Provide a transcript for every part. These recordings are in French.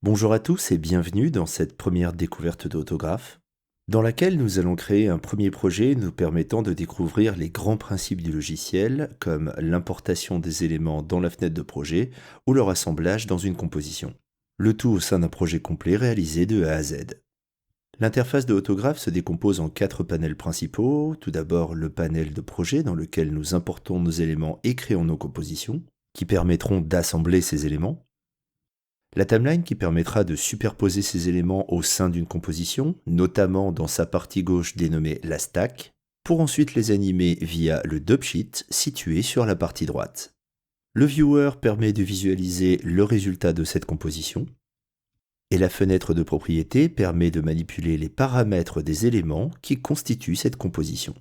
Bonjour à tous et bienvenue dans cette première découverte d'autographe, dans laquelle nous allons créer un premier projet nous permettant de découvrir les grands principes du logiciel, comme l'importation des éléments dans la fenêtre de projet ou leur assemblage dans une composition. Le tout au sein d'un projet complet réalisé de A à Z. L'interface de Autograph se décompose en 4 panels principaux. Tout d'abord, le panel de projet dans lequel nous importons nos éléments et créons nos compositions, qui permettront d'assembler ces éléments. La timeline qui permettra de superposer ces éléments au sein d'une composition, notamment dans sa partie gauche dénommée la stack, pour ensuite les animer via le dubsheet situé sur la partie droite. Le viewer permet de visualiser le résultat de cette composition, et la fenêtre de propriété permet de manipuler les paramètres des éléments qui constituent cette composition.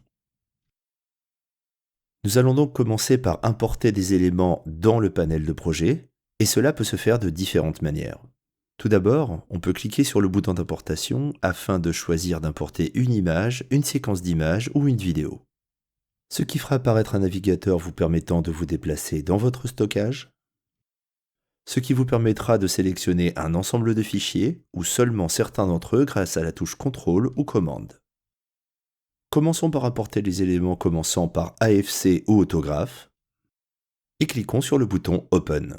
Nous allons donc commencer par importer des éléments dans le panel de projet, et cela peut se faire de différentes manières. Tout d'abord, on peut cliquer sur le bouton d'importation afin de choisir d'importer une image, une séquence d'images ou une vidéo. Ce qui fera apparaître un navigateur vous permettant de vous déplacer dans votre stockage, ce qui vous permettra de sélectionner un ensemble de fichiers ou seulement certains d'entre eux grâce à la touche CTRL ou commande. Commençons par importer les éléments commençant par AFC ou Autograph et cliquons sur le bouton Open.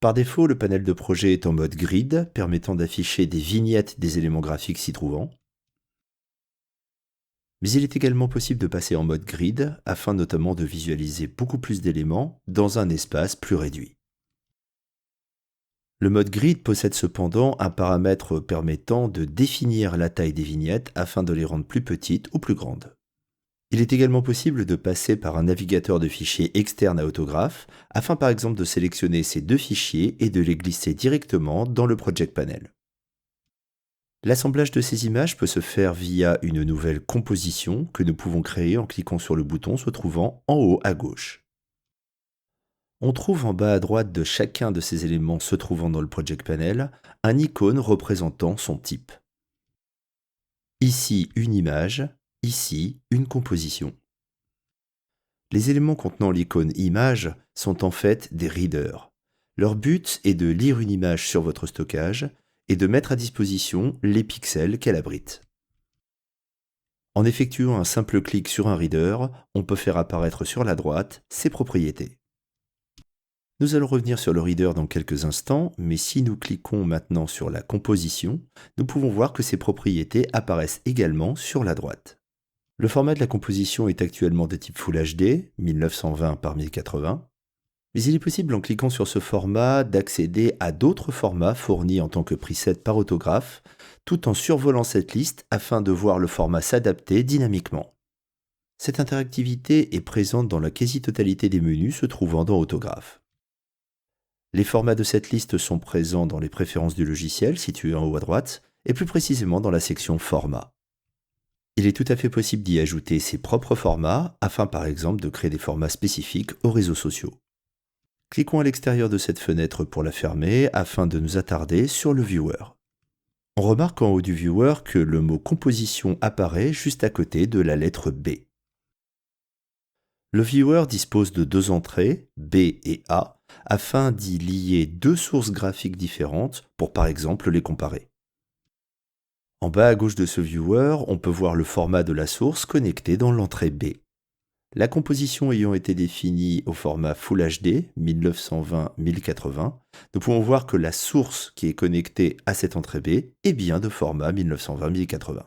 Par défaut, le panel de projet est en mode grid, permettant d'afficher des vignettes des éléments graphiques s'y trouvant. Mais il est également possible de passer en mode grid, afin notamment de visualiser beaucoup plus d'éléments dans un espace plus réduit. Le mode grid possède cependant un paramètre permettant de définir la taille des vignettes afin de les rendre plus petites ou plus grandes. Il est également possible de passer par un navigateur de fichiers externe à Autograph, afin par exemple de sélectionner ces 2 fichiers et de les glisser directement dans le Project Panel. L'assemblage de ces images peut se faire via une nouvelle composition que nous pouvons créer en cliquant sur le bouton se trouvant en haut à gauche. On trouve en bas à droite de chacun de ces éléments se trouvant dans le Project Panel un icône représentant son type. Ici une image, ici une composition. Les éléments contenant l'icône image sont en fait des readers. Leur but est de lire une image sur votre stockage et de mettre à disposition les pixels qu'elle abrite. En effectuant un simple clic sur un reader, on peut faire apparaître sur la droite ses propriétés. Nous allons revenir sur le reader dans quelques instants, mais si nous cliquons maintenant sur la composition, nous pouvons voir que ces propriétés apparaissent également sur la droite. Le format de la composition est actuellement de type Full HD, 1920 par 1080, mais il est possible en cliquant sur ce format d'accéder à d'autres formats fournis en tant que preset par Autograph, tout en survolant cette liste afin de voir le format s'adapter dynamiquement. Cette interactivité est présente dans la quasi-totalité des menus se trouvant dans Autograph. Les formats de cette liste sont présents dans les préférences du logiciel situées en haut à droite, et plus précisément dans la section Formats. Il est tout à fait possible d'y ajouter ses propres formats, afin par exemple de créer des formats spécifiques aux réseaux sociaux. Cliquons à l'extérieur de cette fenêtre pour la fermer, afin de nous attarder sur le viewer. On remarque en haut du viewer que le mot composition apparaît juste à côté de la lettre B. Le viewer dispose de 2 entrées, B et A, afin d'y lier 2 sources graphiques différentes pour par exemple les comparer. En bas à gauche de ce viewer, on peut voir le format de la source connectée dans l'entrée B. La composition ayant été définie au format Full HD 1920-1080, nous pouvons voir que la source qui est connectée à cette entrée B est bien de format 1920-1080.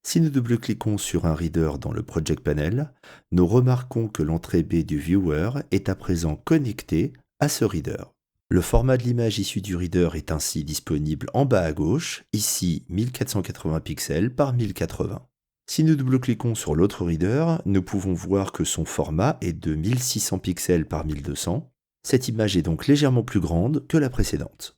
Si nous double-cliquons sur un reader dans le Project Panel, nous remarquons que l'entrée B du viewer est à présent connectée à ce reader. Le format de l'image issue du reader est ainsi disponible en bas à gauche, ici 1480 pixels par 1080. Si nous double-cliquons sur l'autre reader, nous pouvons voir que son format est de 1600 pixels par 1200. Cette image est donc légèrement plus grande que la précédente.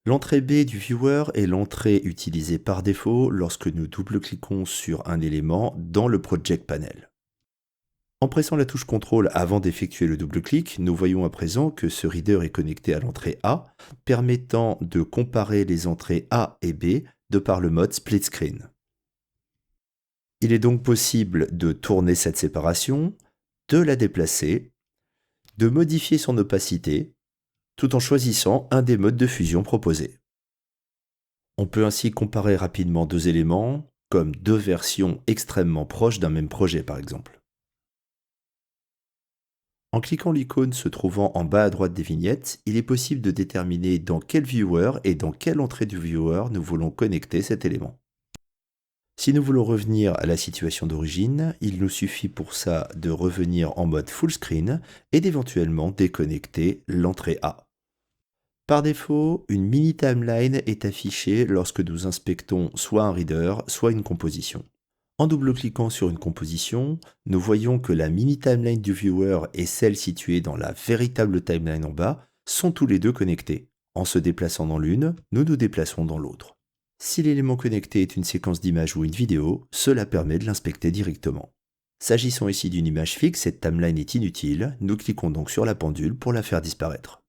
L'entrée B du viewer est l'entrée utilisée par défaut lorsque nous double-cliquons sur un élément dans le Project Panel. En pressant la touche CTRL avant d'effectuer le double-clic, nous voyons à présent que ce reader est connecté à l'entrée A, permettant de comparer les entrées A et B de par le mode Split Screen. Il est donc possible de tourner cette séparation, de la déplacer, de modifier son opacité, tout en choisissant un des modes de fusion proposés. On peut ainsi comparer rapidement deux éléments, comme deux versions extrêmement proches d'un même projet par exemple. En cliquant l'icône se trouvant en bas à droite des vignettes, il est possible de déterminer dans quel viewer et dans quelle entrée du viewer nous voulons connecter cet élément. Si nous voulons revenir à la situation d'origine, il nous suffit pour ça de revenir en mode full screen et d'éventuellement déconnecter l'entrée A. Par défaut, une mini timeline est affichée lorsque nous inspectons soit un reader, soit une composition. En double-cliquant sur une composition, nous voyons que la mini timeline du viewer et celle située dans la véritable timeline en bas sont tous les deux connectés. En se déplaçant dans l'une, nous nous déplaçons dans l'autre. Si l'élément connecté est une séquence d'images ou une vidéo, cela permet de l'inspecter directement. S'agissant ici d'une image fixe, cette timeline est inutile, nous cliquons donc sur la pendule pour la faire disparaître.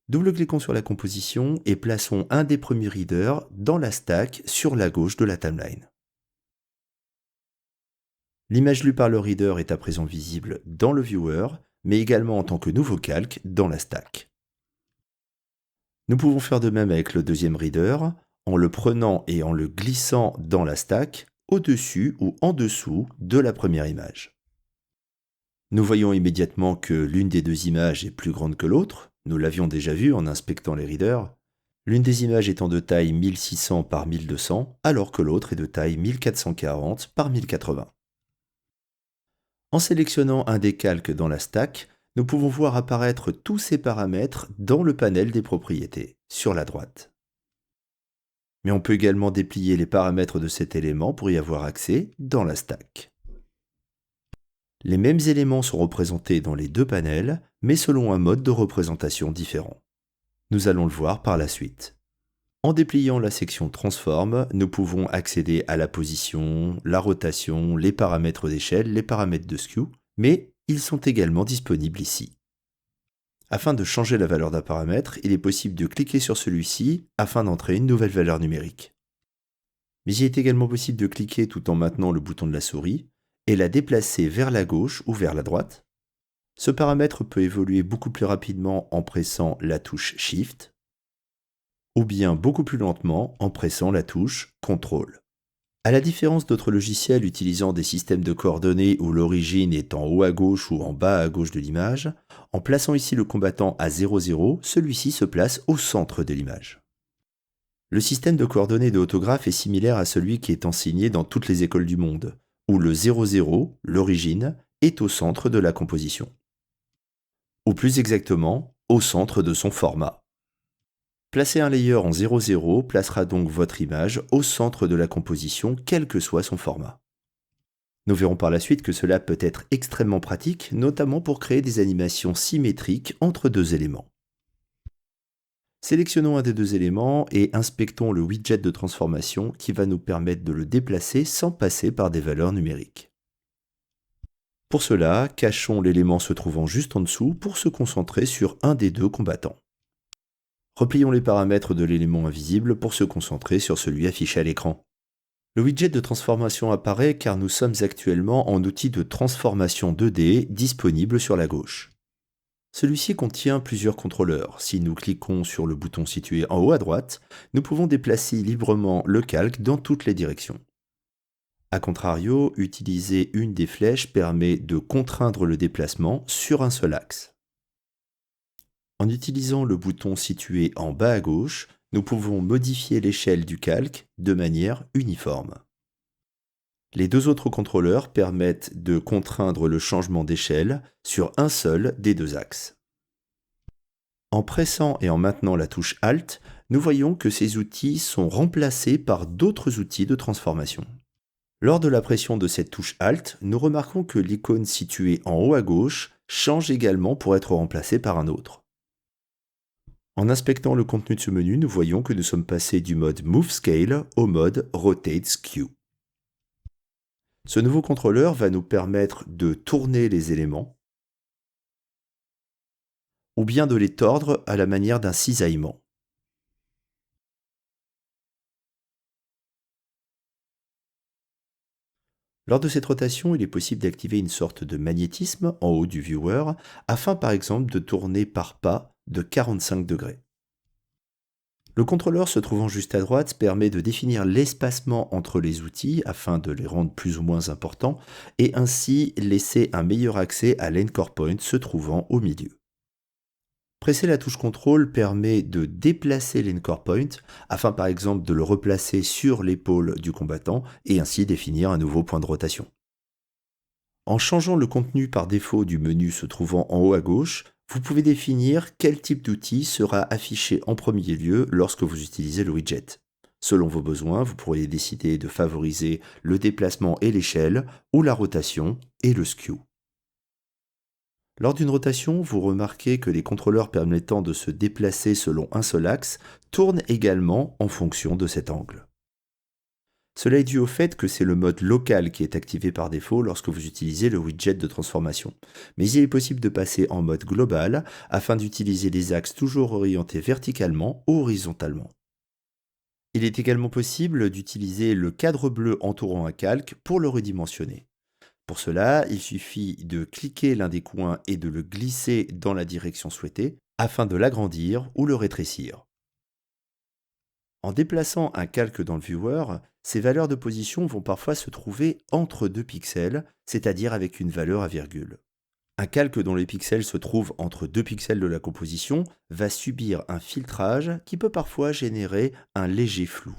Double-cliquons sur la composition et plaçons un des premiers readers dans la stack sur la gauche de la timeline. L'image lue par le reader est à présent visible dans le viewer, mais également en tant que nouveau calque dans la stack. Nous pouvons faire de même avec le deuxième reader, en le prenant et en le glissant dans la stack, au-dessus ou en dessous de la première image. Nous voyons immédiatement que l'une des deux images est plus grande que l'autre, nous l'avions déjà vu en inspectant les readers, l'une des images étant de taille 1600 par 1200, alors que l'autre est de taille 1440 par 1080. En sélectionnant un des calques dans la stack, nous pouvons voir apparaître tous ces paramètres dans le panel des propriétés, sur la droite. Mais on peut également déplier les paramètres de cet élément pour y avoir accès dans la stack. Les mêmes éléments sont représentés dans les deux panels, mais selon un mode de représentation différent. Nous allons le voir par la suite. En dépliant la section Transform, nous pouvons accéder à la position, la rotation, les paramètres d'échelle, les paramètres de skew, mais ils sont également disponibles ici. Afin de changer la valeur d'un paramètre, il est possible de cliquer sur celui-ci afin d'entrer une nouvelle valeur numérique. Mais il est également possible de cliquer tout en maintenant le bouton de la souris et la déplacer vers la gauche ou vers la droite. Ce paramètre peut évoluer beaucoup plus rapidement en pressant la touche Shift, ou bien beaucoup plus lentement en pressant la touche CTRL. À la différence d'autres logiciels utilisant des systèmes de coordonnées où l'origine est en haut à gauche ou en bas à gauche de l'image, en plaçant ici le combattant à 0,0, celui-ci se place au centre de l'image. Le système de coordonnées de Autograph est similaire à celui qui est enseigné dans toutes les écoles du monde, où le 0,0, l'origine, est au centre de la composition. Ou plus exactement, au centre de son format. Placer un layer en 0,0 placera donc votre image au centre de la composition, quel que soit son format. Nous verrons par la suite que cela peut être extrêmement pratique, notamment pour créer des animations symétriques entre deux éléments. Sélectionnons un des deux éléments et inspectons le widget de transformation qui va nous permettre de le déplacer sans passer par des valeurs numériques. Pour cela, cachons l'élément se trouvant juste en dessous pour se concentrer sur un des deux combattants. Replions les paramètres de l'élément invisible pour se concentrer sur celui affiché à l'écran. Le widget de transformation apparaît car nous sommes actuellement en outil de transformation 2D disponible sur la gauche. Celui-ci contient plusieurs contrôleurs. Si nous cliquons sur le bouton situé en haut à droite, nous pouvons déplacer librement le calque dans toutes les directions. A contrario, utiliser une des flèches permet de contraindre le déplacement sur un seul axe. En utilisant le bouton situé en bas à gauche, nous pouvons modifier l'échelle du calque de manière uniforme. Les deux autres contrôleurs permettent de contraindre le changement d'échelle sur un seul des deux axes. En pressant et en maintenant la touche Alt, nous voyons que ces outils sont remplacés par d'autres outils de transformation. Lors de la pression de cette touche Alt, nous remarquons que l'icône située en haut à gauche change également pour être remplacée par un autre. En inspectant le contenu de ce menu, nous voyons que nous sommes passés du mode Move Scale au mode Rotate Skew. Ce nouveau contrôleur va nous permettre de tourner les éléments ou bien de les tordre à la manière d'un cisaillement. Lors de cette rotation, il est possible d'activer une sorte de magnétisme en haut du viewer afin par exemple de tourner par pas de 45 degrés. Le contrôleur se trouvant juste à droite permet de définir l'espacement entre les outils afin de les rendre plus ou moins importants et ainsi laisser un meilleur accès à l'Anchor Point se trouvant au milieu. Presser la touche contrôle permet de déplacer l'Anchor Point afin par exemple de le replacer sur l'épaule du combattant et ainsi définir un nouveau point de rotation. En changeant le contenu par défaut du menu se trouvant en haut à gauche, vous pouvez définir quel type d'outil sera affiché en premier lieu lorsque vous utilisez le widget. Selon vos besoins, vous pourriez décider de favoriser le déplacement et l'échelle, ou la rotation et le skew. Lors d'une rotation, vous remarquez que les contrôleurs permettant de se déplacer selon un seul axe tournent également en fonction de cet angle. Cela est dû au fait que c'est le mode local qui est activé par défaut lorsque vous utilisez le widget de transformation. Mais il est possible de passer en mode global afin d'utiliser des axes toujours orientés verticalement ou horizontalement. Il est également possible d'utiliser le cadre bleu entourant un calque pour le redimensionner. Pour cela, il suffit de cliquer l'un des coins et de le glisser dans la direction souhaitée afin de l'agrandir ou le rétrécir. En déplaçant un calque dans le viewer, ces valeurs de position vont parfois se trouver entre deux pixels, c'est-à-dire avec une valeur à virgule. Un calque dont les pixels se trouvent entre deux pixels de la composition va subir un filtrage qui peut parfois générer un léger flou.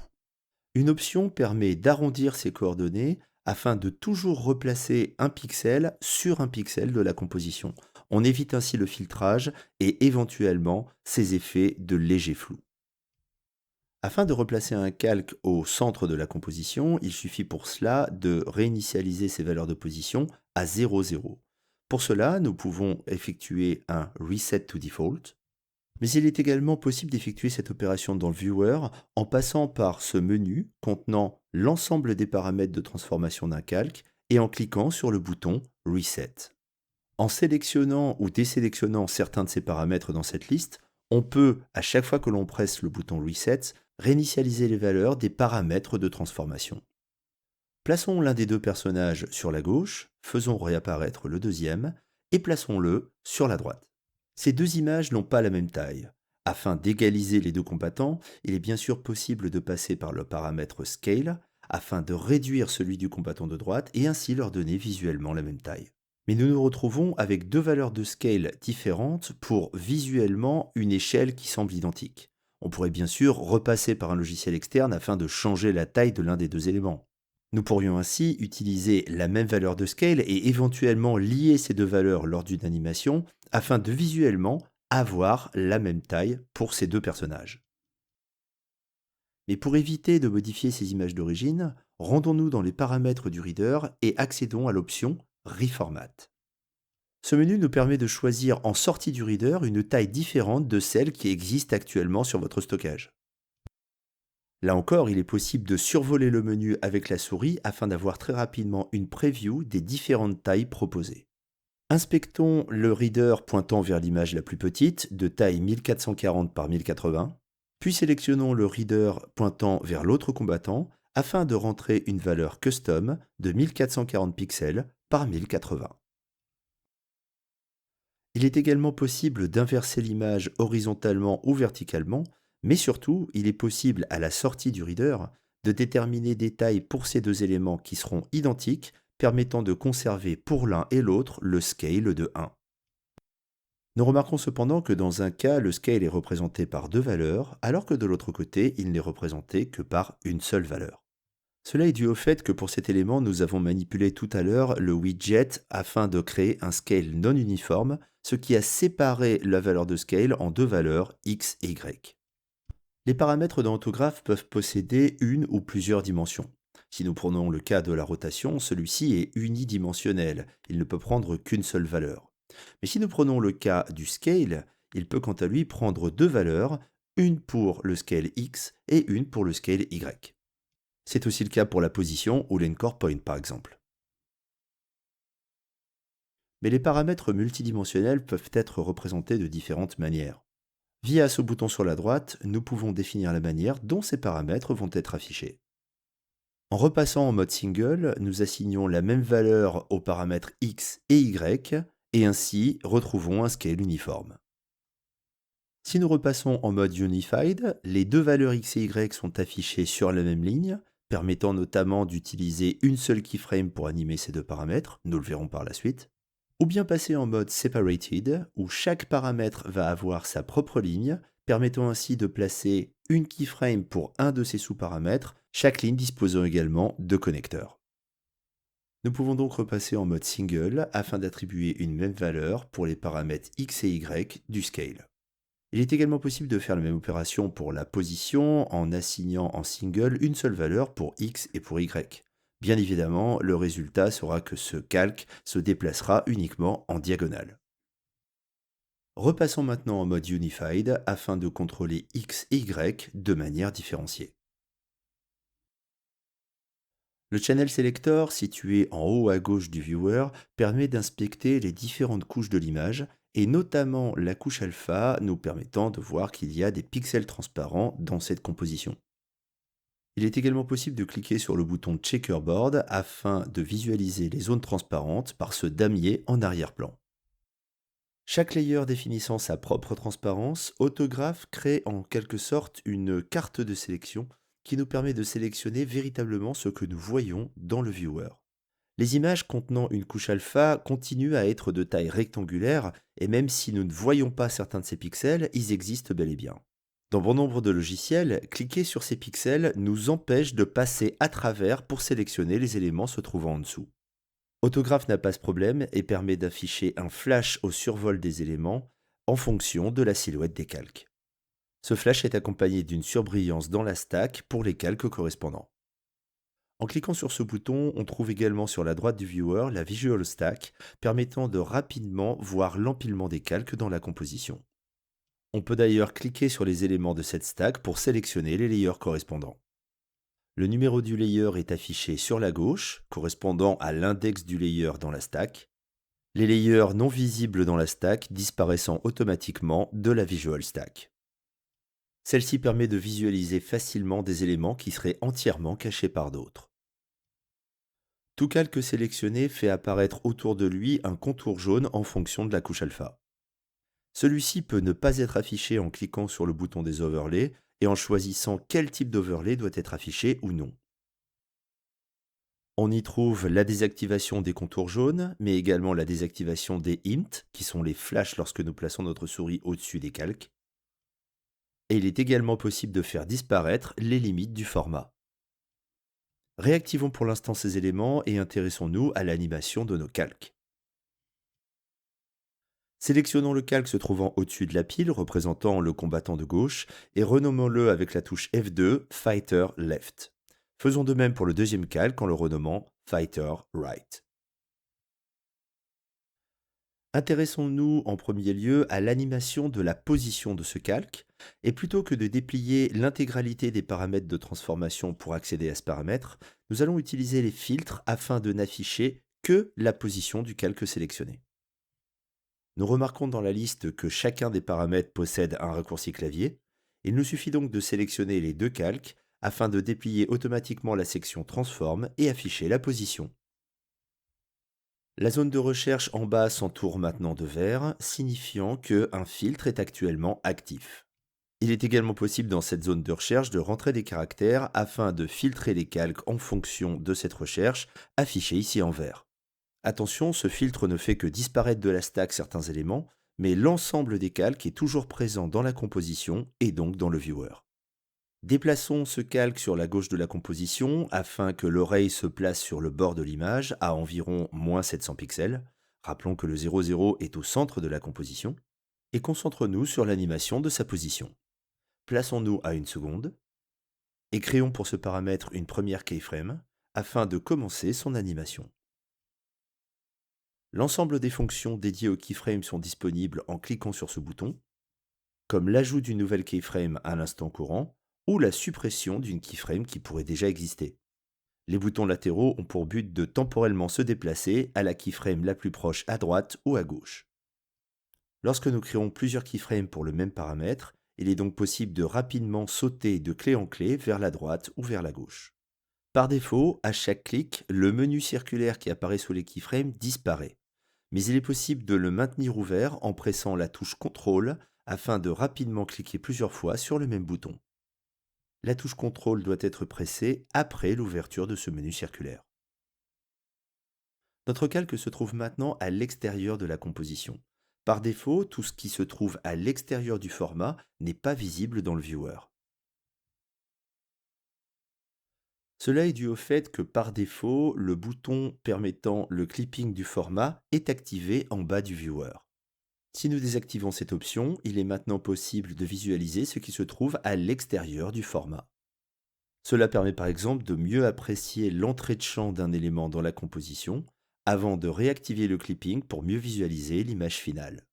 Une option permet d'arrondir ces coordonnées afin de toujours replacer un pixel sur un pixel de la composition. On évite ainsi le filtrage et éventuellement ces effets de léger flou. Afin de replacer un calque au centre de la composition, il suffit pour cela de réinitialiser ces valeurs de position à 0, 0. Pour cela, nous pouvons effectuer un Reset to Default, mais il est également possible d'effectuer cette opération dans le viewer en passant par ce menu contenant l'ensemble des paramètres de transformation d'un calque et en cliquant sur le bouton Reset. En sélectionnant ou désélectionnant certains de ces paramètres dans cette liste, on peut, à chaque fois que l'on presse le bouton Reset, réinitialiser les valeurs des paramètres de transformation. Plaçons l'un des deux personnages sur la gauche, faisons réapparaître le deuxième et plaçons-le sur la droite. Ces deux images n'ont pas la même taille. Afin d'égaliser les deux combattants, il est bien sûr possible de passer par le paramètre Scale afin de réduire celui du combattant de droite et ainsi leur donner visuellement la même taille. Mais nous nous retrouvons avec deux valeurs de scale différentes pour visuellement une échelle qui semble identique. On pourrait bien sûr repasser par un logiciel externe afin de changer la taille de l'un des deux éléments. Nous pourrions ainsi utiliser la même valeur de scale et éventuellement lier ces deux valeurs lors d'une animation afin de visuellement avoir la même taille pour ces deux personnages. Mais pour éviter de modifier ces images d'origine, rendons-nous dans les paramètres du reader et accédons à l'option Reformat. Ce menu nous permet de choisir en sortie du reader une taille différente de celle qui existe actuellement sur votre stockage. Là encore, il est possible de survoler le menu avec la souris afin d'avoir très rapidement une preview des différentes tailles proposées. Inspectons le reader pointant vers l'image la plus petite, de taille 1440 par 1080, puis sélectionnons le reader pointant vers l'autre combattant afin de rentrer une valeur custom de 1440 pixels par 1080. Il est également possible d'inverser l'image horizontalement ou verticalement, mais surtout, il est possible à la sortie du reader de déterminer des tailles pour ces deux éléments qui seront identiques, permettant de conserver pour l'un et l'autre le scale de 1. Nous remarquons cependant que dans un cas, le scale est représenté par deux valeurs, alors que de l'autre côté, il n'est représenté que par une seule valeur. Cela est dû au fait que pour cet élément, nous avons manipulé tout à l'heure le widget afin de créer un scale non uniforme, ce qui a séparé la valeur de scale en deux valeurs x et y. Les paramètres dans Autograph peuvent posséder une ou plusieurs dimensions. Si nous prenons le cas de la rotation, celui-ci est unidimensionnel, il ne peut prendre qu'une seule valeur. Mais si nous prenons le cas du scale, il peut quant à lui prendre deux valeurs, une pour le scale x et une pour le scale y. C'est aussi le cas pour la position ou l'anchor point par exemple. Mais les paramètres multidimensionnels peuvent être représentés de différentes manières. Via ce bouton sur la droite, nous pouvons définir la manière dont ces paramètres vont être affichés. En repassant en mode single, nous assignons la même valeur aux paramètres x et y et ainsi retrouvons un scale uniforme. Si nous repassons en mode Unified, les deux valeurs X et Y sont affichées sur la même ligne, permettant notamment d'utiliser une seule keyframe pour animer ces deux paramètres, nous le verrons par la suite. Ou bien passer en mode Separated, où chaque paramètre va avoir sa propre ligne, permettant ainsi de placer une keyframe pour un de ces sous-paramètres, chaque ligne disposant également de connecteurs. Nous pouvons donc repasser en mode Single afin d'attribuer une même valeur pour les paramètres X et Y du scale. Il est également possible de faire la même opération pour la position en assignant en single une seule valeur pour X et pour Y. Bien évidemment, le résultat sera que ce calque se déplacera uniquement en diagonale. Repassons maintenant en mode Unified afin de contrôler X et Y de manière différenciée. Le Channel Selector, situé en haut à gauche du viewer, permet d'inspecter les différentes couches de l'image, et notamment la couche alpha nous permettant de voir qu'il y a des pixels transparents dans cette composition. Il est également possible de cliquer sur le bouton Checkerboard afin de visualiser les zones transparentes par ce damier en arrière-plan. Chaque layer définissant sa propre transparence, Autograph crée en quelque sorte une carte de sélection qui nous permet de sélectionner véritablement ce que nous voyons dans le viewer. Les images contenant une couche alpha continuent à être de taille rectangulaire et même si nous ne voyons pas certains de ces pixels, ils existent bel et bien. Dans bon nombre de logiciels, cliquer sur ces pixels nous empêche de passer à travers pour sélectionner les éléments se trouvant en dessous. Autograph n'a pas ce problème et permet d'afficher un flash au survol des éléments en fonction de la silhouette des calques. Ce flash est accompagné d'une surbrillance dans la stack pour les calques correspondants. En cliquant sur ce bouton, on trouve également sur la droite du viewer la Visual Stack, permettant de rapidement voir l'empilement des calques dans la composition. On peut d'ailleurs cliquer sur les éléments de cette stack pour sélectionner les layers correspondants. Le numéro du layer est affiché sur la gauche, correspondant à l'index du layer dans la stack. Les layers non visibles dans la stack disparaissant automatiquement de la Visual Stack. Celle-ci permet de visualiser facilement des éléments qui seraient entièrement cachés par d'autres. Tout calque sélectionné fait apparaître autour de lui un contour jaune en fonction de la couche alpha. Celui-ci peut ne pas être affiché en cliquant sur le bouton des overlays et en choisissant quel type d'overlay doit être affiché ou non. On y trouve la désactivation des contours jaunes, mais également la désactivation des int, qui sont les flashs lorsque nous plaçons notre souris au-dessus des calques. Et il est également possible de faire disparaître les limites du format. Réactivons pour l'instant ces éléments et intéressons-nous à l'animation de nos calques. Sélectionnons le calque se trouvant au-dessus de la pile représentant le combattant de gauche et renommons-le avec la touche F2 Fighter Left. Faisons de même pour le deuxième calque en le renommant Fighter Right. Intéressons-nous en premier lieu à l'animation de la position de ce calque, et plutôt que de déplier l'intégralité des paramètres de transformation pour accéder à ce paramètre, nous allons utiliser les filtres afin de n'afficher que la position du calque sélectionné. Nous remarquons dans la liste que chacun des paramètres possède un raccourci clavier. Il nous suffit donc de sélectionner les deux calques afin de déplier automatiquement la section Transform et afficher la position. La zone de recherche en bas s'entoure maintenant de vert, signifiant qu'un filtre est actuellement actif. Il est également possible dans cette zone de recherche de rentrer des caractères afin de filtrer les calques en fonction de cette recherche, affichée ici en vert. Attention, ce filtre ne fait que disparaître de la stack certains éléments, mais l'ensemble des calques est toujours présent dans la composition et donc dans le viewer. Déplaçons ce calque sur la gauche de la composition afin que l'oreille se place sur le bord de l'image à environ moins 700 pixels. Rappelons que le 00 est au centre de la composition. Et concentrons-nous sur l'animation de sa position. Plaçons-nous à 1 seconde et créons pour ce paramètre une première keyframe afin de commencer son animation. L'ensemble des fonctions dédiées au keyframe sont disponibles en cliquant sur ce bouton, comme l'ajout d'une nouvelle keyframe à l'instant courant ou la suppression d'une keyframe qui pourrait déjà exister. Les boutons latéraux ont pour but de temporellement se déplacer à la keyframe la plus proche à droite ou à gauche. Lorsque nous créons plusieurs keyframes pour le même paramètre, il est donc possible de rapidement sauter de clé en clé vers la droite ou vers la gauche. Par défaut, à chaque clic, le menu circulaire qui apparaît sous les keyframes disparaît. Mais il est possible de le maintenir ouvert en pressant la touche CTRL afin de rapidement cliquer plusieurs fois sur le même bouton. La touche contrôle doit être pressée après l'ouverture de ce menu circulaire. Notre calque se trouve maintenant à l'extérieur de la composition. Par défaut, tout ce qui se trouve à l'extérieur du format n'est pas visible dans le viewer. Cela est dû au fait que par défaut, le bouton permettant le clipping du format est activé en bas du viewer. Si nous désactivons cette option, il est maintenant possible de visualiser ce qui se trouve à l'extérieur du format. Cela permet par exemple de mieux apprécier l'entrée de champ d'un élément dans la composition avant de réactiver le clipping pour mieux visualiser l'image finale.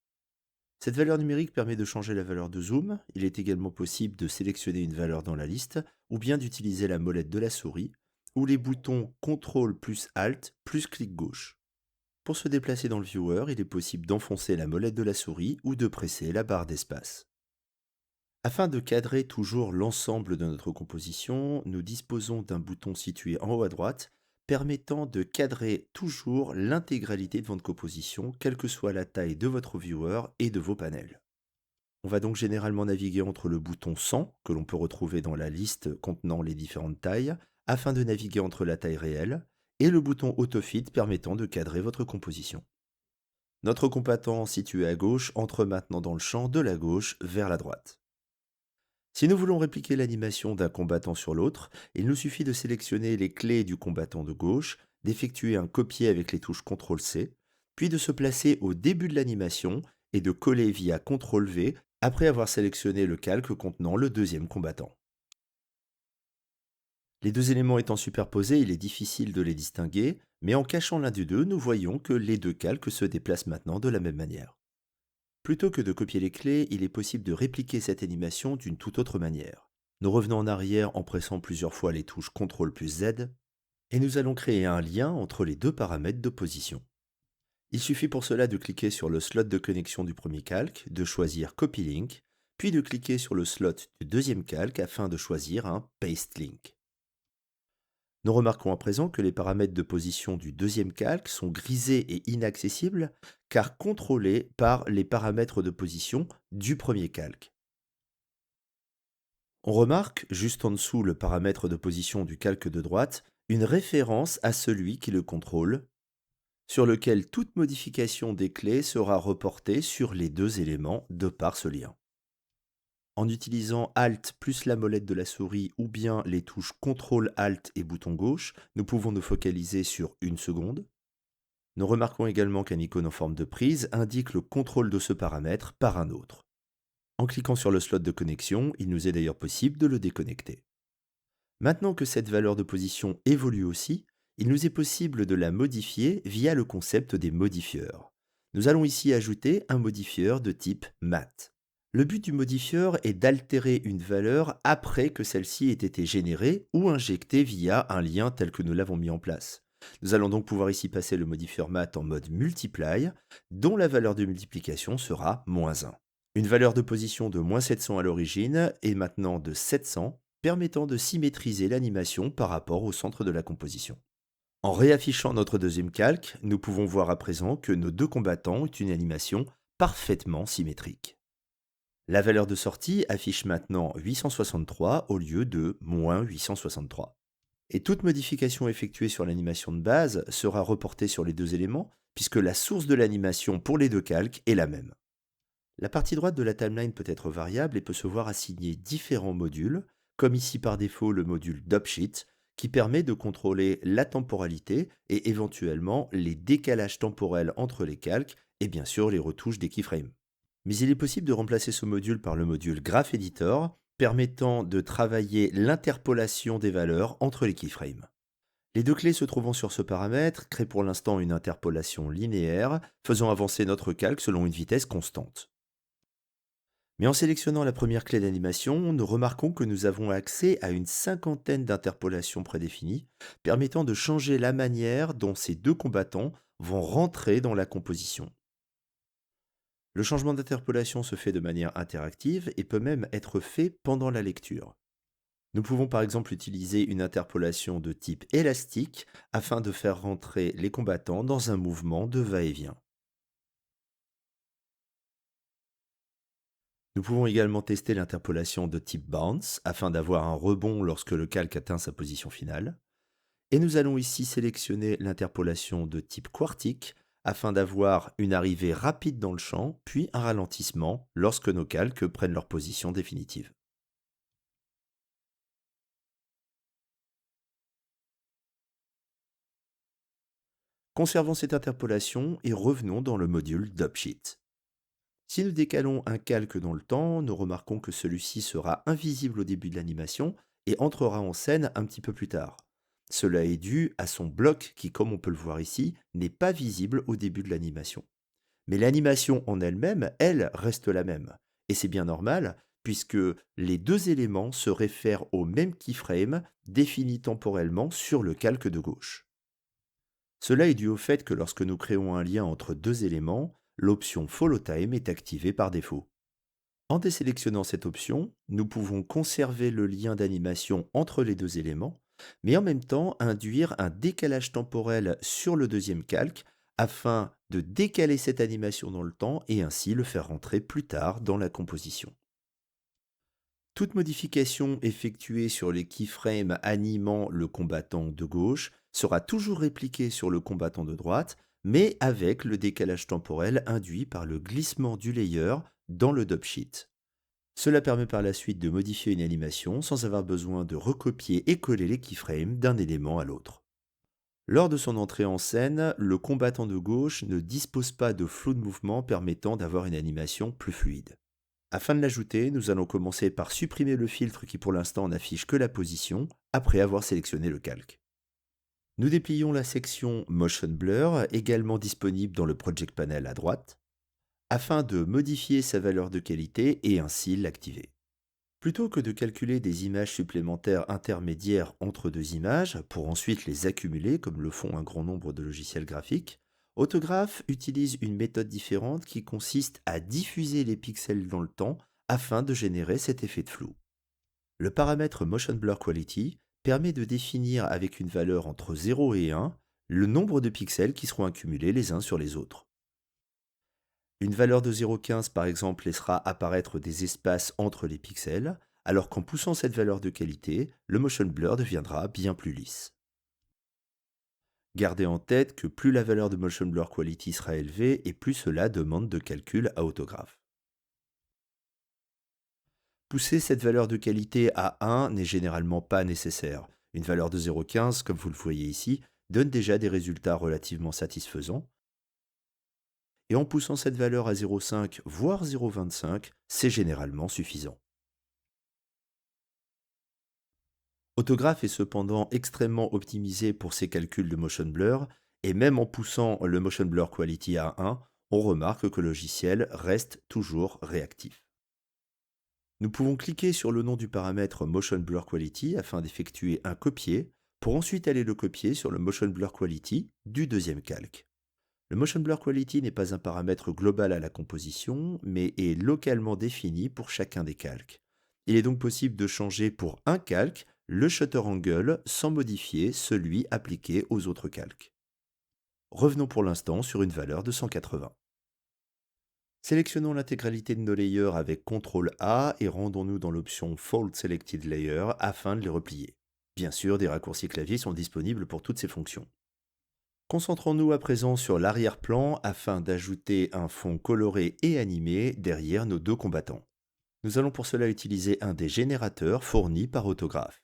Cette valeur numérique permet de changer la valeur de zoom. Il est également possible de sélectionner une valeur dans la liste ou bien d'utiliser la molette de la souris ou les boutons CTRL plus ALT plus clic gauche. Pour se déplacer dans le viewer, il est possible d'enfoncer la molette de la souris ou de presser la barre d'espace. Afin de cadrer toujours l'ensemble de notre composition, nous disposons d'un bouton situé en haut à droite permettant de cadrer toujours l'intégralité de votre composition, quelle que soit la taille de votre viewer et de vos panels. On va donc généralement naviguer entre le bouton 100, que l'on peut retrouver dans la liste contenant les différentes tailles, afin de naviguer entre la taille réelle, et le bouton AutoFit permettant de cadrer votre composition. Notre combattant situé à gauche entre maintenant dans le champ de la gauche vers la droite. Si nous voulons répliquer l'animation d'un combattant sur l'autre, il nous suffit de sélectionner les clés du combattant de gauche, d'effectuer un copier avec les touches CTRL-C, puis de se placer au début de l'animation et de coller via CTRL-V après avoir sélectionné le calque contenant le deuxième combattant. Les deux éléments étant superposés, il est difficile de les distinguer, mais en cachant l'un des deux, nous voyons que les deux calques se déplacent maintenant de la même manière. Plutôt que de copier les clés, il est possible de répliquer cette animation d'une toute autre manière. Nous revenons en arrière en pressant plusieurs fois les touches CTRL plus Z, et nous allons créer un lien entre les deux paramètres de position. Il suffit pour cela de cliquer sur le slot de connexion du premier calque, de choisir Copy Link, puis de cliquer sur le slot du deuxième calque afin de choisir un Paste Link. Nous remarquons à présent que les paramètres de position du deuxième calque sont grisés et inaccessibles car contrôlés par les paramètres de position du premier calque. On remarque, juste en dessous le paramètre de position du calque de droite, une référence à celui qui le contrôle, sur lequel toute modification des clés sera reportée sur les deux éléments de par ce lien. En utilisant Alt plus la molette de la souris ou bien les touches CTRL Alt et bouton gauche, nous pouvons nous focaliser sur une seconde. Nous remarquons également qu'un icône en forme de prise indique le contrôle de ce paramètre par un autre. En cliquant sur le slot de connexion, il nous est d'ailleurs possible de le déconnecter. Maintenant que cette valeur de position évolue aussi, il nous est possible de la modifier via le concept des modifieurs. Nous allons ici ajouter un modifieur de type Math. Le but du modifieur est d'altérer une valeur après que celle-ci ait été générée ou injectée via un lien tel que nous l'avons mis en place. Nous allons donc pouvoir ici passer le modifieur Math en mode Multiply, dont la valeur de multiplication sera -1. Une valeur de position de -700 à l'origine est maintenant de 700, permettant de symétriser l'animation par rapport au centre de la composition. En réaffichant notre deuxième calque, nous pouvons voir à présent que nos deux combattants ont une animation parfaitement symétrique. La valeur de sortie affiche maintenant 863 au lieu de -863. Et toute modification effectuée sur l'animation de base sera reportée sur les deux éléments, puisque la source de l'animation pour les deux calques est la même. La partie droite de la timeline peut être variable et peut se voir assigner différents modules, comme ici par défaut le module DopSheet, qui permet de contrôler la temporalité et éventuellement les décalages temporels entre les calques et bien sûr les retouches des keyframes. Mais il est possible de remplacer ce module par le module Graph Editor, permettant de travailler l'interpolation des valeurs entre les keyframes. Les deux clés se trouvant sur ce paramètre créent pour l'instant une interpolation linéaire, faisant avancer notre calque selon une vitesse constante. Mais en sélectionnant la première clé d'animation, nous remarquons que nous avons accès à une cinquantaine d'interpolations prédéfinies, permettant de changer la manière dont ces deux combattants vont rentrer dans la composition. Le changement d'interpolation se fait de manière interactive et peut même être fait pendant la lecture. Nous pouvons par exemple utiliser une interpolation de type élastique afin de faire rentrer les combattants dans un mouvement de va-et-vient. Nous pouvons également tester l'interpolation de type bounce afin d'avoir un rebond lorsque le calque atteint sa position finale. Et nous allons ici sélectionner l'interpolation de type quartique afin d'avoir une arrivée rapide dans le champ, puis un ralentissement lorsque nos calques prennent leur position définitive. Conservons cette interpolation et revenons dans le module d'Upsheet. Si nous décalons un calque dans le temps, nous remarquons que celui-ci sera invisible au début de l'animation et entrera en scène un petit peu plus tard. Cela est dû à son bloc qui, comme on peut le voir ici, n'est pas visible au début de l'animation. Mais l'animation en elle-même, elle, reste la même. Et c'est bien normal, puisque les deux éléments se réfèrent au même keyframe défini temporellement sur le calque de gauche. Cela est dû au fait que lorsque nous créons un lien entre deux éléments, l'option Follow Time est activée par défaut. En désélectionnant cette option, nous pouvons conserver le lien d'animation entre les deux éléments, mais en même temps induire un décalage temporel sur le deuxième calque afin de décaler cette animation dans le temps et ainsi le faire rentrer plus tard dans la composition. Toute modification effectuée sur les keyframes animant le combattant de gauche sera toujours répliquée sur le combattant de droite, mais avec le décalage temporel induit par le glissement du layer dans le dubsheet. Cela permet par la suite de modifier une animation sans avoir besoin de recopier et coller les keyframes d'un élément à l'autre. Lors de son entrée en scène, le combattant de gauche ne dispose pas de flot de mouvement permettant d'avoir une animation plus fluide. Afin de l'ajouter, nous allons commencer par supprimer le filtre qui pour l'instant n'affiche que la position, après avoir sélectionné le calque. Nous déplions la section Motion Blur, également disponible dans le Project Panel à droite, afin de modifier sa valeur de qualité et ainsi l'activer. Plutôt que de calculer des images supplémentaires intermédiaires entre deux images, pour ensuite les accumuler comme le font un grand nombre de logiciels graphiques, Autograph utilise une méthode différente qui consiste à diffuser les pixels dans le temps afin de générer cet effet de flou. Le paramètre Motion Blur Quality permet de définir avec une valeur entre 0 et 1 le nombre de pixels qui seront accumulés les uns sur les autres. Une valeur de 0,15 par exemple laissera apparaître des espaces entre les pixels, alors qu'en poussant cette valeur de qualité, le motion blur deviendra bien plus lisse. Gardez en tête que plus la valeur de motion blur quality sera élevée et plus cela demande de calcul à Autograph. Pousser cette valeur de qualité à 1 n'est généralement pas nécessaire. Une valeur de 0,15, comme vous le voyez ici, donne déjà des résultats relativement satisfaisants. Et en poussant cette valeur à 0,5 voire 0,25, c'est généralement suffisant. Autograph est cependant extrêmement optimisé pour ses calculs de motion blur, et même en poussant le motion blur quality à 1, on remarque que le logiciel reste toujours réactif. Nous pouvons cliquer sur le nom du paramètre motion blur quality afin d'effectuer un copier, pour ensuite aller le copier sur le motion blur quality du deuxième calque. Le motion blur quality n'est pas un paramètre global à la composition, mais est localement défini pour chacun des calques. Il est donc possible de changer pour un calque le shutter angle sans modifier celui appliqué aux autres calques. Revenons pour l'instant sur une valeur de 180. Sélectionnons l'intégralité de nos layers avec CTRL A et rendons-nous dans l'option Fold Selected Layer afin de les replier. Bien sûr, des raccourcis clavier sont disponibles pour toutes ces fonctions. Concentrons-nous à présent sur l'arrière-plan afin d'ajouter un fond coloré et animé derrière nos deux combattants. Nous allons pour cela utiliser un des générateurs fournis par Autograph.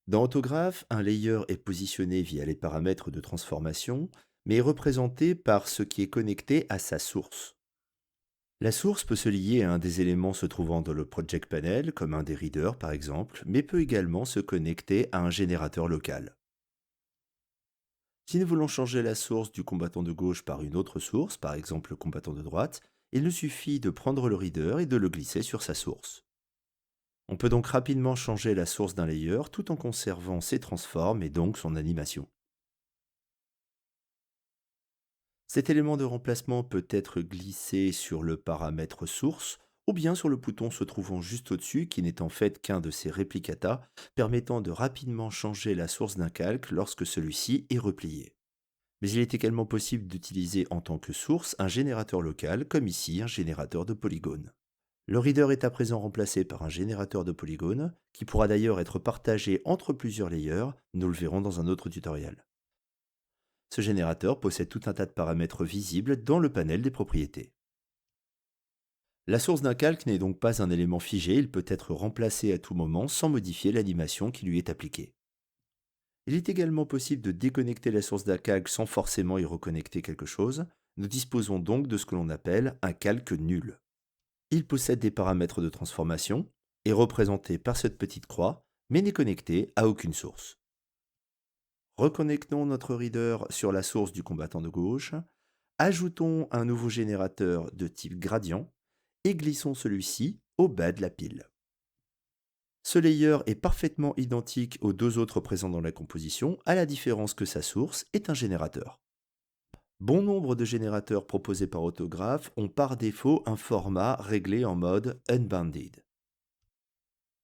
Dans Autograph, un layer est positionné via les paramètres de transformation, mais est représenté par ce qui est connecté à sa source. La source peut se lier à un des éléments se trouvant dans le Project Panel, comme un des readers par exemple, mais peut également se connecter à un générateur local. Si nous voulons changer la source du combattant de gauche par une autre source, par exemple le combattant de droite, il nous suffit de prendre le reader et de le glisser sur sa source. On peut donc rapidement changer la source d'un layer tout en conservant ses transforms et donc son animation. Cet élément de remplacement peut être glissé sur le paramètre source ou bien sur le bouton se trouvant juste au-dessus qui n'est en fait qu'un de ces réplicata permettant de rapidement changer la source d'un calque lorsque celui-ci est replié. Mais il est également possible d'utiliser en tant que source un générateur local comme ici un générateur de polygones. Le reader est à présent remplacé par un générateur de polygones, qui pourra d'ailleurs être partagé entre plusieurs layers, nous le verrons dans un autre tutoriel. Ce générateur possède tout un tas de paramètres visibles dans le panel des propriétés. La source d'un calque n'est donc pas un élément figé, il peut être remplacé à tout moment sans modifier l'animation qui lui est appliquée. Il est également possible de déconnecter la source d'un calque sans forcément y reconnecter quelque chose. Nous disposons donc de ce que l'on appelle un calque nul. Il possède des paramètres de transformation, est représenté par cette petite croix, mais n'est connecté à aucune source. Reconnectons notre reader sur la source du combattant de gauche, ajoutons un nouveau générateur de type gradient et glissons celui-ci au bas de la pile. Ce layer est parfaitement identique aux deux autres présents dans la composition, à la différence que sa source est un générateur. Bon nombre de générateurs proposés par Autograph ont par défaut un format réglé en mode unbounded.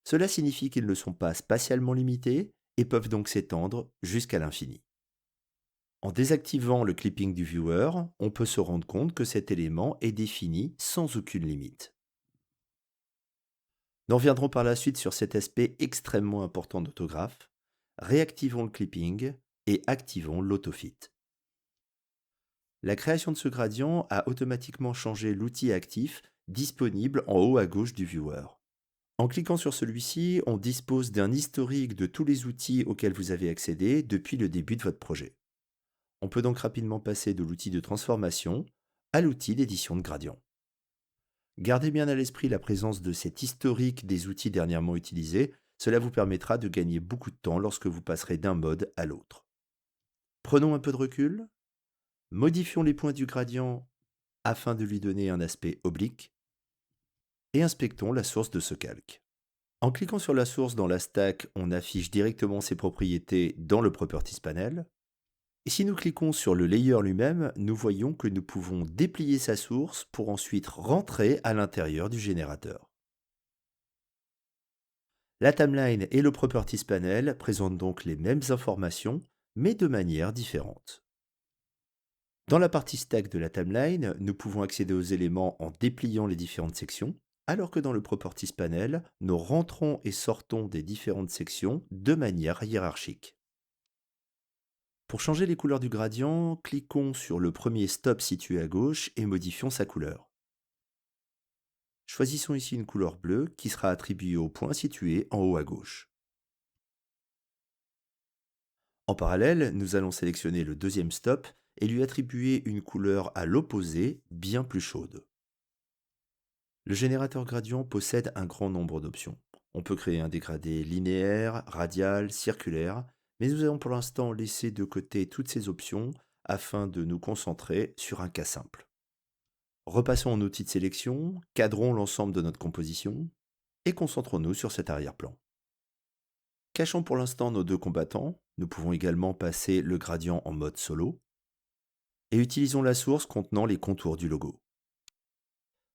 Cela signifie qu'ils ne sont pas spatialement limités et peuvent donc s'étendre jusqu'à l'infini. En désactivant le clipping du viewer, on peut se rendre compte que cet élément est défini sans aucune limite. Nous reviendrons par la suite sur cet aspect extrêmement important d'Autograph. Réactivons le clipping et activons l'autofit. La création de ce gradient a automatiquement changé l'outil actif disponible en haut à gauche du viewer. En cliquant sur celui-ci, on dispose d'un historique de tous les outils auxquels vous avez accédé depuis le début de votre projet. On peut donc rapidement passer de l'outil de transformation à l'outil d'édition de gradient. Gardez bien à l'esprit la présence de cet historique des outils dernièrement utilisés, cela vous permettra de gagner beaucoup de temps lorsque vous passerez d'un mode à l'autre. Prenons un peu de recul, modifions les points du gradient afin de lui donner un aspect oblique, et inspectons la source de ce calque. En cliquant sur la source dans la stack, on affiche directement ses propriétés dans le Properties panel. Et si nous cliquons sur le layer lui-même, nous voyons que nous pouvons déplier sa source pour ensuite rentrer à l'intérieur du générateur. La timeline et le Properties panel présentent donc les mêmes informations, mais de manière différente. Dans la partie stack de la timeline, nous pouvons accéder aux éléments en dépliant les différentes sections, alors que dans le Properties panel, nous rentrons et sortons des différentes sections de manière hiérarchique. Pour changer les couleurs du gradient, cliquons sur le premier stop situé à gauche et modifions sa couleur. Choisissons ici une couleur bleue qui sera attribuée au point situé en haut à gauche. En parallèle, nous allons sélectionner le deuxième stop et lui attribuer une couleur à l'opposé, bien plus chaude. Le générateur gradient possède un grand nombre d'options. On peut créer un dégradé linéaire, radial, circulaire, mais nous allons pour l'instant laisser de côté toutes ces options afin de nous concentrer sur un cas simple. Repassons en outil de sélection, cadrons l'ensemble de notre composition et concentrons-nous sur cet arrière-plan. Cachons pour l'instant nos deux combattants, nous pouvons également passer le gradient en mode solo et utilisons la source contenant les contours du logo.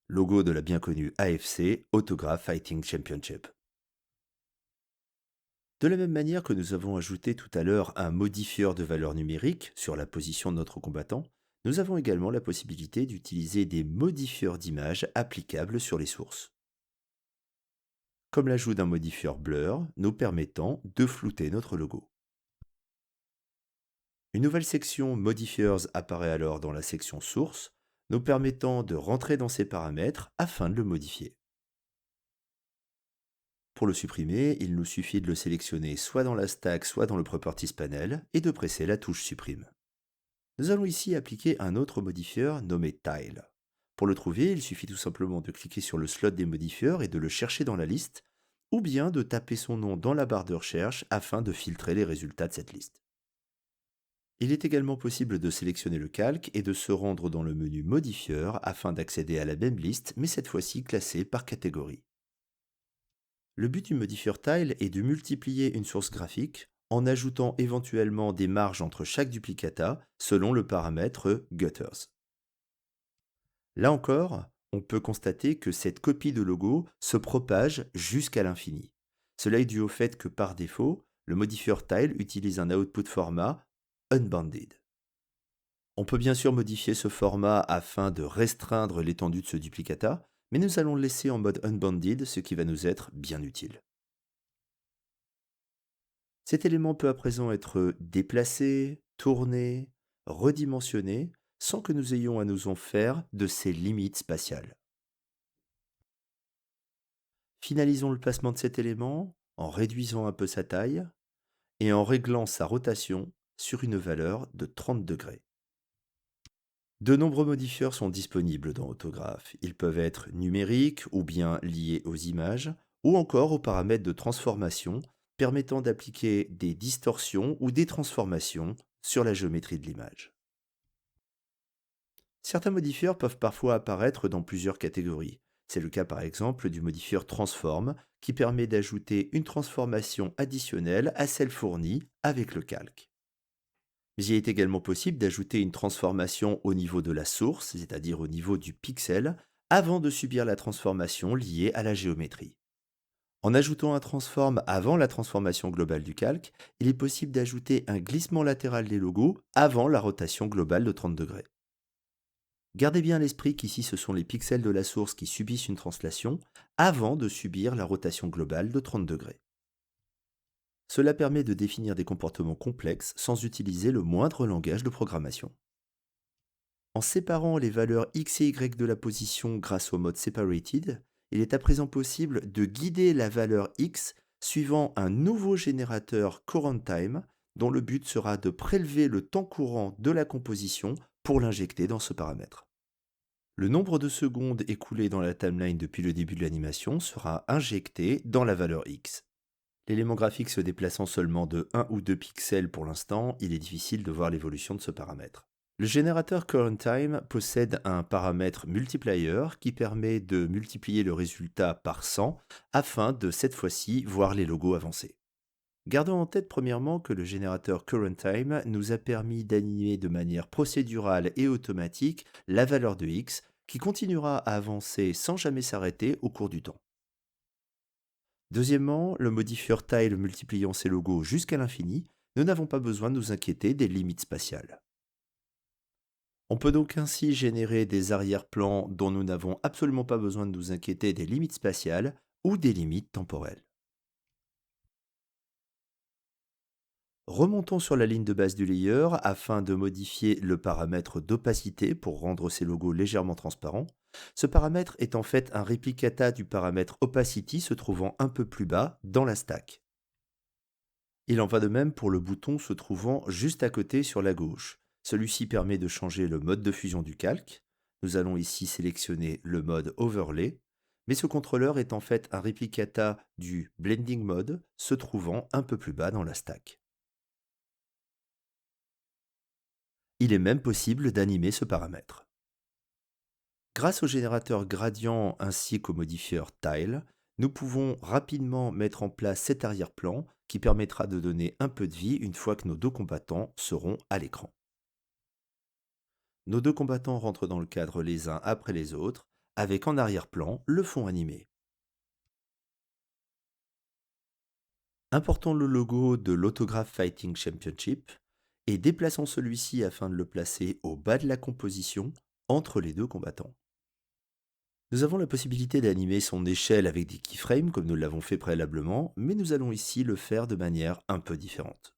Logo de la bien connue AFC, Autograph Fighting Championship. De la même manière que nous avons ajouté tout à l'heure un modifieur de valeur numérique sur la position de notre combattant, nous avons également la possibilité d'utiliser des modifieurs d'image applicables sur les sources. Comme l'ajout d'un modifieur blur nous permettant de flouter notre logo. Une nouvelle section Modifiers apparaît alors dans la section Source, nous permettant de rentrer dans ces paramètres afin de le modifier. Pour le supprimer, il nous suffit de le sélectionner soit dans la stack, soit dans le Properties panel et de presser la touche Supprime. Nous allons ici appliquer un autre modifieur nommé Tile. Pour le trouver, il suffit tout simplement de cliquer sur le slot des modifieurs et de le chercher dans la liste, ou bien de taper son nom dans la barre de recherche afin de filtrer les résultats de cette liste. Il est également possible de sélectionner le calque et de se rendre dans le menu Modifieurs afin d'accéder à la même liste, mais cette fois-ci classée par catégorie. Le but du modifieur Tile est de multiplier une source graphique en ajoutant éventuellement des marges entre chaque duplicata selon le paramètre Gutters. Là encore, on peut constater que cette copie de logo se propage jusqu'à l'infini. Cela est dû au fait que par défaut, le modifieur Tile utilise un output format unbounded. On peut bien sûr modifier ce format afin de restreindre l'étendue de ce duplicata, mais nous allons le laisser en mode unbounded, ce qui va nous être bien utile. Cet élément peut à présent être déplacé, tourné, redimensionné, sans que nous ayons à nous en faire de ses limites spatiales. Finalisons le placement de cet élément en réduisant un peu sa taille et en réglant sa rotation sur une valeur de 30 degrés. De nombreux modifieurs sont disponibles dans Autograph. Ils peuvent être numériques ou bien liés aux images, ou encore aux paramètres de transformation permettant d'appliquer des distorsions ou des transformations sur la géométrie de l'image. Certains modifieurs peuvent parfois apparaître dans plusieurs catégories. C'est le cas par exemple du modifieur Transform qui permet d'ajouter une transformation additionnelle à celle fournie avec le calque. Mais il est également possible d'ajouter une transformation au niveau de la source, c'est-à-dire au niveau du pixel, avant de subir la transformation liée à la géométrie. En ajoutant un transform avant la transformation globale du calque, il est possible d'ajouter un glissement latéral des logos avant la rotation globale de 30 degrés. Gardez bien à l'esprit qu'ici ce sont les pixels de la source qui subissent une translation avant de subir la rotation globale de 30 degrés. Cela permet de définir des comportements complexes sans utiliser le moindre langage de programmation. En séparant les valeurs x et y de la position grâce au mode Separated, il est à présent possible de guider la valeur x suivant un nouveau générateur CurrentTime dont le but sera de prélever le temps courant de la composition pour l'injecter dans ce paramètre. Le nombre de secondes écoulées dans la timeline depuis le début de l'animation sera injecté dans la valeur x. L'élément graphique se déplaçant seulement de 1 ou 2 pixels pour l'instant, il est difficile de voir l'évolution de ce paramètre. Le générateur CurrentTime possède un paramètre multiplier qui permet de multiplier le résultat par 100 afin de cette fois-ci voir les logos avancer. Gardons en tête premièrement que le générateur CurrentTime nous a permis d'animer de manière procédurale et automatique la valeur de x qui continuera à avancer sans jamais s'arrêter au cours du temps. Deuxièmement, le modifieur tile multipliant ces logos jusqu'à l'infini, nous n'avons pas besoin de nous inquiéter des limites spatiales. On peut donc ainsi générer des arrière-plans dont nous n'avons absolument pas besoin de nous inquiéter des limites spatiales ou des limites temporelles. Remontons sur la ligne de base du layer afin de modifier le paramètre d'opacité pour rendre ces logos légèrement transparents. Ce paramètre est en fait un réplicata du paramètre opacity se trouvant un peu plus bas dans la stack. Il en va de même pour le bouton se trouvant juste à côté sur la gauche. Celui-ci permet de changer le mode de fusion du calque. Nous allons ici sélectionner le mode Overlay, mais ce contrôleur est en fait un réplicata du Blending Mode se trouvant un peu plus bas dans la stack. Il est même possible d'animer ce paramètre. Grâce au générateur gradient ainsi qu'au modifieur tile, nous pouvons rapidement mettre en place cet arrière-plan qui permettra de donner un peu de vie une fois que nos deux combattants seront à l'écran. Nos deux combattants rentrent dans le cadre les uns après les autres, avec en arrière-plan le fond animé. Importons le logo de l'Autograph Fighting Championship et déplaçons celui-ci afin de le placer au bas de la composition entre les deux combattants. Nous avons la possibilité d'animer son échelle avec des keyframes comme nous l'avons fait préalablement, mais nous allons ici le faire de manière un peu différente.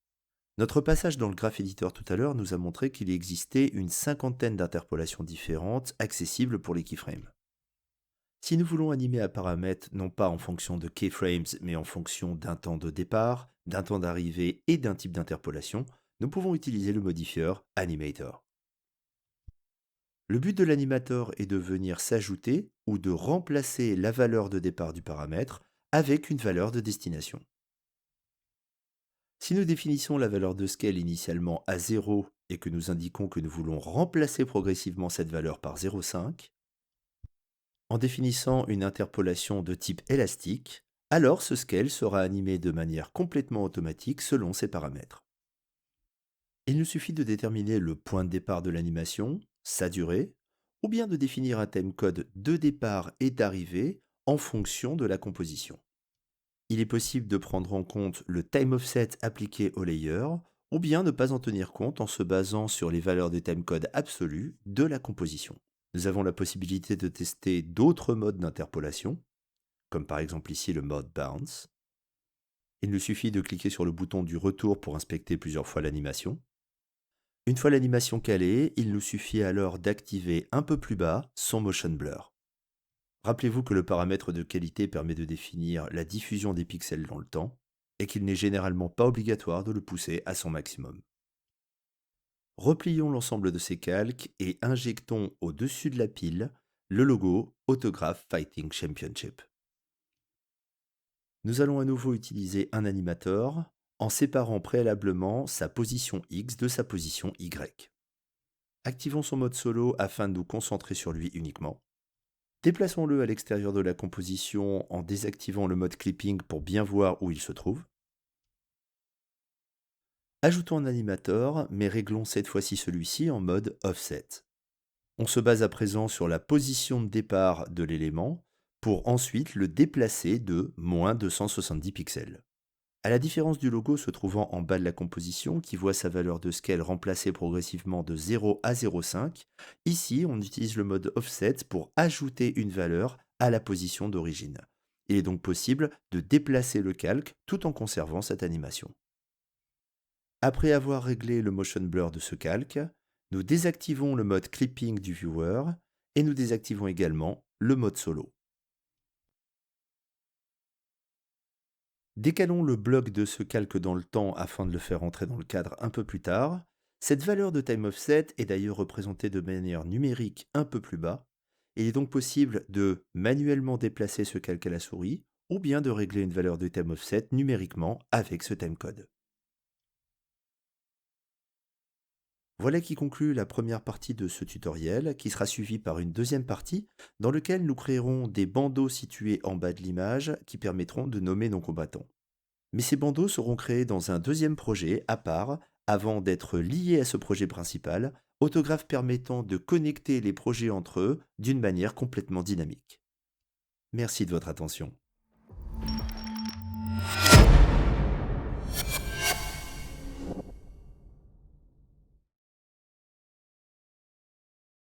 Notre passage dans le Graph Editor tout à l'heure nous a montré qu'il existait une cinquantaine d'interpolations différentes accessibles pour les keyframes. Si nous voulons animer un paramètre non pas en fonction de keyframes mais en fonction d'un temps de départ, d'un temps d'arrivée et d'un type d'interpolation, nous pouvons utiliser le modifieur Animator. Le but de l'animator est de venir s'ajouter ou de remplacer la valeur de départ du paramètre avec une valeur de destination. Si nous définissons la valeur de scale initialement à 0 et que nous indiquons que nous voulons remplacer progressivement cette valeur par 0,5, en définissant une interpolation de type élastique, alors ce scale sera animé de manière complètement automatique selon ces paramètres. Il nous suffit de déterminer le point de départ de l'animation, sa durée, ou bien de définir un timecode de départ et d'arrivée en fonction de la composition. Il est possible de prendre en compte le time offset appliqué au layer, ou bien ne pas en tenir compte en se basant sur les valeurs de timecode absolues de la composition. Nous avons la possibilité de tester d'autres modes d'interpolation, comme par exemple ici le mode Bounce. Il nous suffit de cliquer sur le bouton du retour pour inspecter plusieurs fois l'animation. Une fois l'animation calée, il nous suffit alors d'activer un peu plus bas son Motion Blur. Rappelez-vous que le paramètre de qualité permet de définir la diffusion des pixels dans le temps et qu'il n'est généralement pas obligatoire de le pousser à son maximum. Replions l'ensemble de ces calques et injectons au-dessus de la pile le logo Autograph Fighting Championship. Nous allons à nouveau utiliser un animator en séparant préalablement sa position X de sa position Y. Activons son mode solo afin de nous concentrer sur lui uniquement. Déplaçons-le à l'extérieur de la composition en désactivant le mode clipping pour bien voir où il se trouve. Ajoutons un animator, mais réglons cette fois-ci celui-ci en mode offset. On se base à présent sur la position de départ de l'élément pour ensuite le déplacer de moins 270 pixels. À la différence du logo se trouvant en bas de la composition qui voit sa valeur de scale remplacée progressivement de 0 à 0,5, ici on utilise le mode offset pour ajouter une valeur à la position d'origine. Il est donc possible de déplacer le calque tout en conservant cette animation. Après avoir réglé le motion blur de ce calque, nous désactivons le mode clipping du viewer et nous désactivons également le mode solo. Décalons le bloc de ce calque dans le temps afin de le faire entrer dans le cadre un peu plus tard. Cette valeur de time offset est d'ailleurs représentée de manière numérique un peu plus bas. Il est donc possible de manuellement déplacer ce calque à la souris ou bien de régler une valeur de time offset numériquement avec ce timecode. Voilà qui conclut la première partie de ce tutoriel, qui sera suivie par une deuxième partie dans laquelle nous créerons des bandeaux situés en bas de l'image qui permettront de nommer nos combattants. Mais ces bandeaux seront créés dans un deuxième projet à part, avant d'être liés à ce projet principal, Autograph permettant de connecter les projets entre eux d'une manière complètement dynamique. Merci de votre attention.